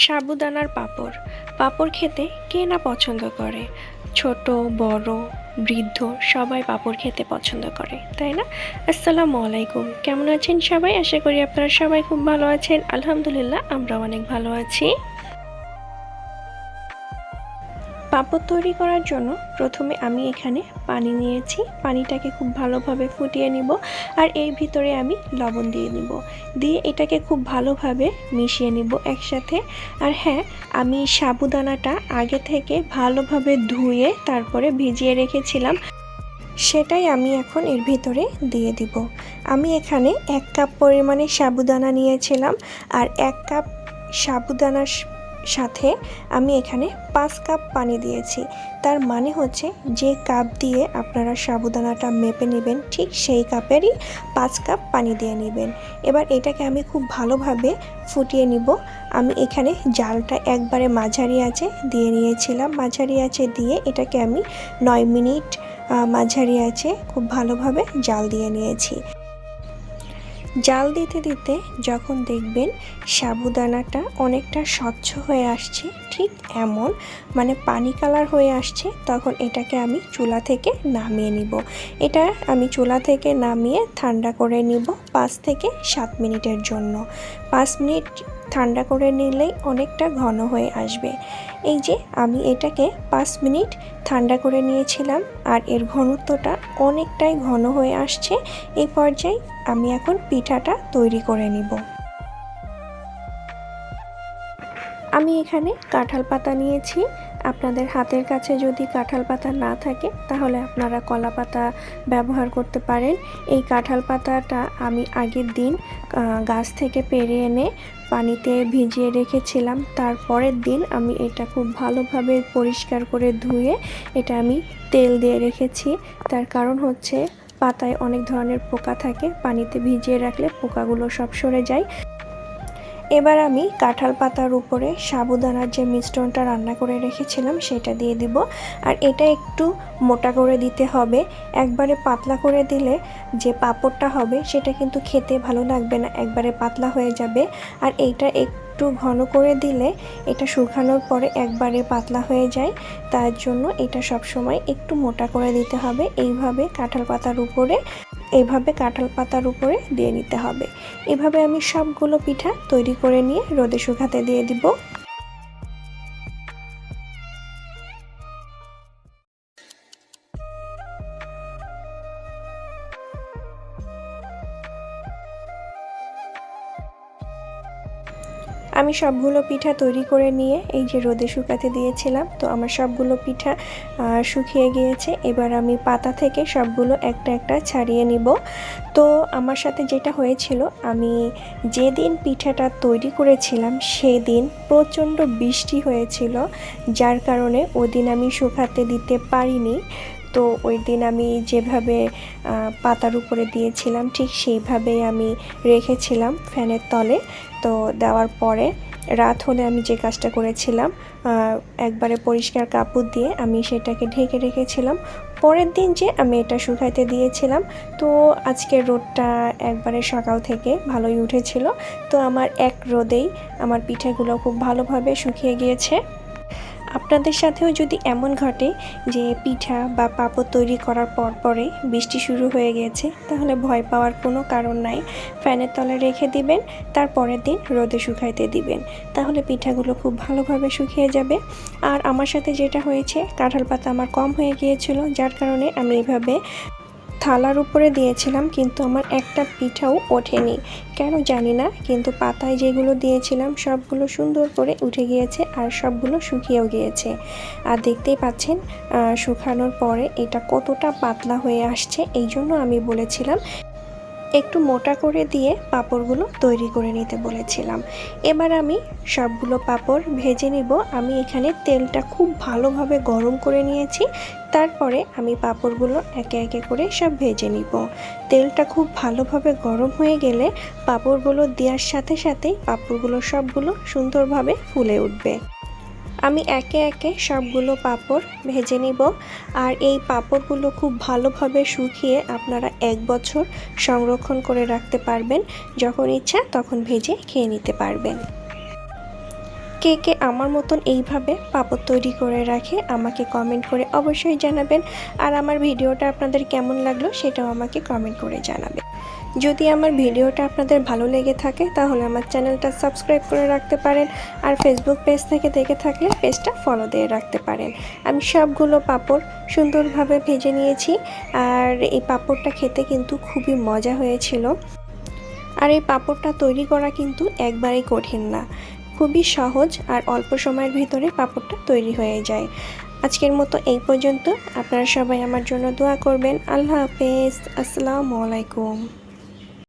সাবুদানার পাঁপড়। পাঁপড় খেতে কে না পছন্দ করে? ছোট বড় বৃদ্ধ সবাই পাঁপড় খেতে পছন্দ করে, তাই না? আসসালামু আলাইকুম, কেমন আছেন সবাই? আশা করি আপনারা সবাই খুব ভালো আছেন। আলহামদুলিল্লাহ, আমরাও অনেক ভালো আছি। পাঁপড় তৈরি করার জন্য প্রথমে আমি এখানে পানি নিয়েছি। পানিটাকে খুব ভালোভাবে ফুটিয়ে নিব, আর এর ভিতরে আমি লবণ দিয়ে নিব। দিয়ে এটাকে খুব ভালোভাবে মিশিয়ে নিব একসাথে। আর হ্যাঁ, আমি সাবুদানাটা আগে থেকে ভালোভাবে ধুয়ে তারপরে ভিজিয়ে রেখেছিলাম, সেটাই আমি এখন এর ভিতরে দিয়ে দিব। আমি এখানে 1 কাপ পরিমাণে সাবুদানা নিয়েছিলাম, আর 1 কাপ সাবুদানার সাথে আমি এখানে 5 কাপ পানি দিয়েছি। তার মানে হচ্ছে যে কাপ দিয়ে আপনারা সাবুদানাটা মেপে নেবেন, ঠিক সেই কাপেরই 5 কাপ পানি দিয়ে নেবেন। এবার এটাকে আমি খুব ভালোভাবে ফুটিয়ে নিব। আমি এখানে জালটা একবারে মাঝারি আঁচে দিয়ে নিয়েছিলাম। মাঝারি আঁচে দিয়ে এটাকে আমি 9 মিনিট মাঝারি আঁচে খুব ভালোভাবে জাল দিয়ে নিয়েছি। জাল দিতে দিতে যখন দেখবেন সাবুদানাটা অনেকটা স্বচ্ছ হয়ে আসছে, ঠিক এমন মানে পানি কালার হয়ে আসছে, তখন এটাকে আমি চুলা থেকে নামিয়ে নিব। এটা আমি চুলা থেকে নামিয়ে ঠান্ডা করে নিব 5 থেকে 7 মিনিটের জন্য। 5 মিনিট ঠান্ডা করে নিলেই অনেকটা ঘন হয়ে আসবে। এই যে আমি এটাকে 5 মিনিট ঠান্ডা করে নিয়েছিলাম, আর এর ঘনত্বটা অনেকটাই ঘন হয়ে আসছে। এই পর্যায়ে আমি এখন পিঠাটা তৈরি করে নিব। আমি এখানে কাঁঠাল পাতা নিয়েছি। আপনাদের হাতের কাছে যদি কাঁঠাল পাতা না থাকে তাহলে আপনারা কলা পাতা ব্যবহার করতে পারেন। এই কাঁঠাল পাতাটা আমি আগের দিন গাছ থেকে পেড়ে এনে পানিতে ভিজিয়ে রেখেছিলাম। তারপরের দিন আমি এটা খুব ভালোভাবে পরিষ্কার করে ধুয়ে এটা আমি তেল দিয়ে রেখেছি। তার কারণ হচ্ছে পাতায় অনেক ধরনের পোকা থাকে, পানিতে ভিজিয়ে রাখলে পোকাগুলো সব সরে যায়। এবার আমি কাঁঠাল পাতার উপরে সাবুদানার যে মিশ্রণটা রান্না করে রেখেছিলাম সেটা দিয়ে দিব। আর এটা একটু মোটা করে দিতে হবে। একবারে পাতলা করে দিলে যে পাঁপড়টা হবে সেটা কিন্তু খেতে ভালো লাগবে না, একবারে পাতলা হয়ে যাবে। আর এইটা একটু ঘন করে দিলে এটা শুকানোর পরে একবারে পাতলা হয়ে যায়। তার জন্য এটা সব সময় একটু মোটা করে দিতে হবে। এইভাবে কাঁঠাল পাতার উপরে দিয়ে নিতে হবে। এভাবে আমি সবগুলো পিঠা তৈরি করে নিয়ে রোদে শুকাতে দিয়ে দিব। আমি সবগুলো পিঠা তৈরি করে নিয়ে এই যে রোদে শুকাতে দিয়েছিলাম, তো আমার সবগুলো পিঠা শুকিয়ে গিয়েছে। এবার আমি পাতা থেকে সবগুলো একটা একটা ছাড়িয়ে নিব। তো আমার সাথে যেটা হয়েছিল, আমি যেদিন পিঠাটা তৈরি করেছিলাম সেদিন প্রচণ্ড বৃষ্টি হয়েছিল, যার কারণে ওই দিন আমি শুকাতে দিতে পারিনি। তো ওই দিন আমি যেভাবে পাতার উপরে দিয়েছিলাম ঠিক সেইভাবেই আমি রেখেছিলাম ফ্যানের তলে। তো দেওয়ার পরে রাত হলে আমি যে কাজটা করেছিলাম, একবারে পরিষ্কার কাপড় দিয়ে আমি সেটাকে ঢেকে রেখেছিলাম। পরের দিন যে আমি এটা শুকাইতে দিয়েছিলাম, তো আজকের রোদটা একবারে সকাল থেকে ভালোই উঠেছিল। তো আমার এক রোদেই আমার পিঠাগুলো খুব ভালোভাবে শুকিয়ে গিয়েছে। আপনাদের সাথেও যদি এমন ঘটে যে পিঠা বা পাঁপড় তৈরি করার পরে বৃষ্টি শুরু হয়ে গেছে, তাহলে ভয় পাওয়ার কোনো কারণ নাই। ফ্যানের তলে রেখে দিবেন, তার পরের দিন রোদে শুকাইতে দিবেন, তাহলে পিঠাগুলো খুব ভালোভাবে শুকিয়ে যাবে। আর আমার সাথে যেটা হয়েছে, কাঁঠাল পাতা আমার কম হয়ে গিয়েছিল, যার কারণে আমি এইভাবে থালার উপরে দিয়েছিলাম, কিন্তু আমার একটা পিঠাও ওঠেনি, কেন জানি না। কিন্তু পাতায় যেগুলো দিয়েছিলাম সবগুলো সুন্দর করে উঠে গিয়েছে, আর সবগুলো শুকিয়েও গিয়েছে। আর দেখতেই পাচ্ছেন শুকানোর পরে এটা কতটা পাতলা হয়ে আসছে। এই জন্য আমি বলেছিলাম একটু মোটা করে দিয়ে পাঁপড়গুলো তৈরি করে নিতে বলেছিলাম। এবার আমি সবগুলো পাঁপড় ভেজে নিব। আমি এখানে তেলটা খুব ভালোভাবে গরম করে নিয়েছি, তারপরে আমি পাঁপড়গুলো একে একে করে সব ভেজে নিব। তেলটা খুব ভালোভাবে গরম হয়ে গেলে পাঁপড়গুলো দেওয়ার সাথে সাথেই পাঁপড়গুলো সবগুলো সুন্দরভাবে ফুলে উঠবে। আমি একে একে সবগুলো পাঁপড় ভেজে নিব। আর এই পাঁপড়গুলো খুব ভালোভাবে শুকিয়ে আপনারা 1 বছর সংরক্ষণ করে রাখতে পারবেন, যখন ইচ্ছা তখন ভেজে খেয়ে নিতে পারবেন। কে কে আমার মতন এইভাবে পাঁপড় তৈরি করে রাখে আমাকে কমেন্ট করে অবশ্যই জানাবেন। আর আমার ভিডিওটা আপনাদের কেমন লাগলো সেটাও আমাকে কমেন্ট করে জানাবেন। যদি আমার ভিডিওটা আপনাদের ভালো লেগে থাকে তাহলে আমার চ্যানেলটা সাবস্ক্রাইব করে রাখতে পারেন। আর ফেসবুক পেজ থেকে দেখে থাকলে পেজটা ফলো দিয়ে রাখতে পারেন। আমি সবগুলো পাঁপড় সুন্দরভাবে ভেজে নিয়েছি। আর এই পাঁপড়টা খেতে কিন্তু খুবই মজা হয়েছিল। আর এই পাঁপড়টা তৈরি করা কিন্তু একবারেই কঠিন না, খুবই সহজ আর অল্প সময়ের ভিতরে পাঁপড়টা তৈরি হয়ে যায়। আজকের মতো এই পর্যন্ত। আপনারা সবাই আমার জন্য দোয়া করবেন। আল্লাহ হাফেজ। আসসালামু আলাইকুম।